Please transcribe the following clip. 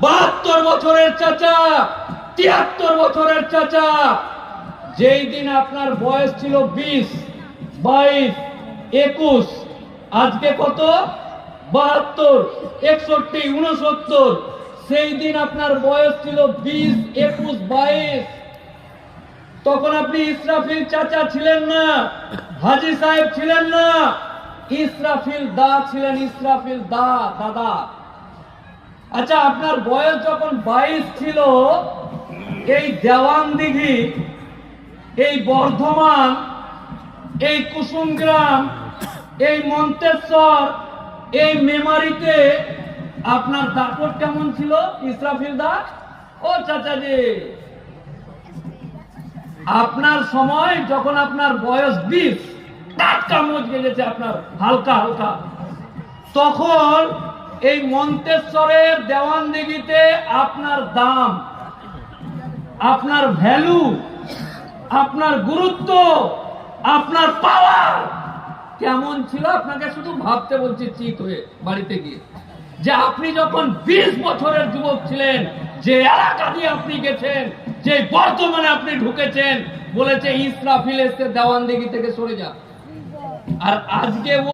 72 বছরের চাচা, 73 বছরের চাচা, যেই দিন আপনার বয়স ছিল 20, 22, 21, আজকে কত? 72, 61, 69, সেই দিন আপনার বয়স ছিল 20, 21, 22। তখন আপনি ইসরাফিল চাচা ছিলেন না, হাজী সাহেব ছিলেন না, ইসরাফিল দা ছিলেন, ইসরাফিল দা, দাদা। আচ্ছা, আপনার বয়স যখন 22 ছিল, এই দেওয়ানদিঘি, এই বর্ধমান, এই কুসুমগ্রাম, এই মন্তেশ্বর, এই মেমারিতে আপনার দাপট কেমন ছিল ইসরাফিল দা? ও চাচাজি, আপনার সময় যখন আপনার বয়স 20, টাটকা মজকে গেছে আপনার হালকা হালকা, তখন এই মন্তেশ্বরের দেওয়ানদিঘিতে আপনার দাম, আপনার ভ্যালু, আপনার গুরুত্ব, আপনার পাওয়ার কেমন ছিল আপনাকে শুধু ভাবতে বলছি চিত হয়ে বাড়িতে গিয়ে, যে আপনি যখন 20 বছরের যুবক ছিলেন, যে এলাকা দিয়ে আপনি গেছেন, যে বর্তমানে আপনি ঢুকেছেন, বলেছে ইসরাফিল এসে দেওয়ানদিঘি থেকে সরে যা। আর আজকে